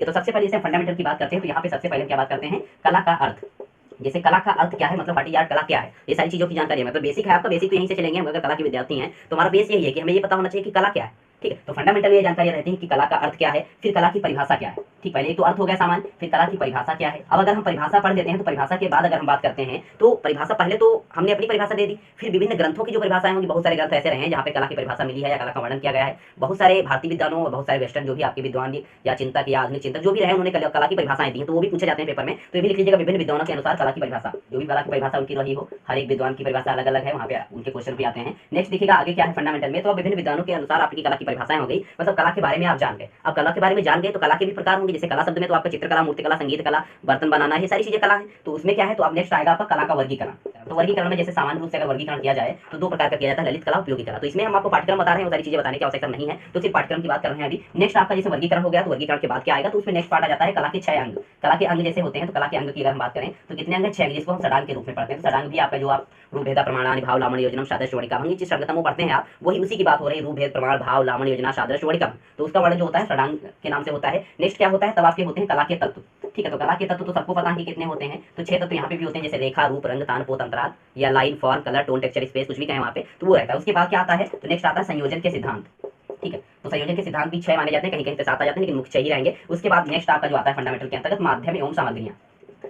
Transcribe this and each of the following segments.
है। तो सबसे पहले जैसे फंडामेंटल की बात करते हैं तो यहाँ पे सबसे पहले क्या बात करते हैं, कला का अर्थ। जैसे कला का अर्थ क्या है, मतलब व्हाट इज आर्ट, कला क्या है, ये सारी चीजों की जानकारी है। मतलब बेसिक है आपका, बेसिक तो यहीं से चलेंगे हम अगर कला के विद्यार्थी हैं तो हमारा बेस यही है कि हमें ये पता होना चाहिए कि कला क्या है। ठीक है, तो फंडामेंटल ये जानकारी रहती है कि कला का अर्थ क्या है, फिर कला की परिभाषा क्या है। ठीक, पहले एक तो अर्थ हो गया सामान्य, फिर कला की परिभाषा क्या है। अब अगर हम परिभाषा पढ़ लेते हैं तो परिभाषा के बाद अगर हम बात करते हैं तो परिभाषा, पहले तो हमने अपनी परिभाषा दे दी, फिर विभिन्न ग्रंथों की जो परिभाषाएं होंगी, बहुत सारे ग्रंथ ऐसे रहे हैं जहाँ पे कला की परिभाषा मिली है या कला का वर्णन किया गया है। बहुत सारे भारतीय विद्वानों और बहुत सारे वेस्टर्न जो भी आपके विद्वान या चिंतक या आधुनिक चिंतक जो भी रहे, उन्होंने कला की परिभाषाएं दी हैं, तो वो भी पूछे जाते हैं पेपर में। तो ये भी लिख लीजिएगा, विभिन्न विद्वानों के अनुसार कला की परिभाषा, जो भी कला की परिभाषा उनकी रही हो, हर एक विद्वान की परिभाषा अलग अलग है, वहाँ पे उनके क्वेश्चन भी आते हैं। नेक्स्ट देखिएगा आगे क्या है फंडामेंटल में, तो अब विभिन्न विद्वानों के अनुसार आपकी कला की परिभाषाएं हो गई, मतलब कला के बारे में आप जान गए। अब कला के बारे में जान गए तो कला के भी प्रकार होंगे, जैसे कला शब्द में तो आपका चित्रकला, मूर्तिकला, संगीत कला, बर्तन बनाना, ये सारी चीजें कला है। तो उसमें क्या है, तो अब नेक्स्ट आएगा आपका कला का वर्गीकरण। तो वर्गीकरण में जैसे सामान्य रूप से अगर वर्गीकरण किया जाए तो दो प्रकार का किया जाता है, ललित कला, उपयोगी कला। तो इसमें हम आपको पाठ्यक्रम बता रहे हैं, वो सारी चीजें बताने की आवश्यकता नहीं है, तो सिर्फ पाठ्यक्रम की बात कर रहे हैं अभी। नेक्स्ट आपका जैसे वर्गीकरण हो गया, तो वर्गीकरण के बाद क्या आएगा, तो उसमें नेक्स्ट पार्ट आ जाता है कला के 6 अंग। कला के अंग जैसे होते हैं, तो कला के अंग की अगर हम बात करें तो कितने अंग है, 6 अंग, जिसको हम षडांग के रूप में पढ़ते हैं। तो षडांग भी आपका जो आप रूप भेद प्रमाण भाव लावण्य योजना सादृश्य वर्णिका, जिस षडगतम पढ़ते हैं आप, वही उसी की बात हो रही है, रूप भेद प्रमाण भाव लावण्य योजना सादृश्य वर्णिका। तो उसका वर्णन जो होता है षडांग के नाम से होता है। नेक्स्ट क्या होता है, तब आपके होते हैं कला के तत्व। ठीक है, तो कला के तत्व तो सबको पता है कि कितने होते हैं, तो 6 तत्व यहाँ पे भी होते हैं, जैसे रेखा, रूप, रंग, तान, पोत, अंतराल या line, form, colour, tone, texture, space, कुछ भी कहें वहाँ पे, तो वो रहता है। उसके बाद क्या आता है, तो नेक्स्ट आता है संयोजन के सिद्धांत। ठीक है, तो संयोजन के सिद्धांत भी 6 माने जाते हैं, कहीं कहीं पे 7 आ जाते हैं, लेकिन मुख्य 6 ही रहेंगे। उसके बाद नेक्स्ट आपका जो आता है फंडामेंटल के अंतर्गत माध्यम एवं सामग्रियां,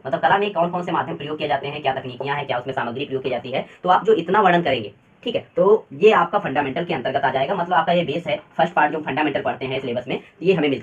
मतलब कला में कौन कौन से माध्यम प्रयोग किए जाते हैं, क्या तकनीकियां हैं, क्या उसमें सामग्री प्रयोग की जाती है, तो आप जो इतना वर्णन करेंगे, ठीक है, तो ये आपका फंडामेंटल के अंतर्गत आ जाएगा। मतलब आपका ये बेस है, फर्स्ट पार्ट जो फंडामेंटल पढ़ते हैं सिलेबस में, ये हमें मिलता है।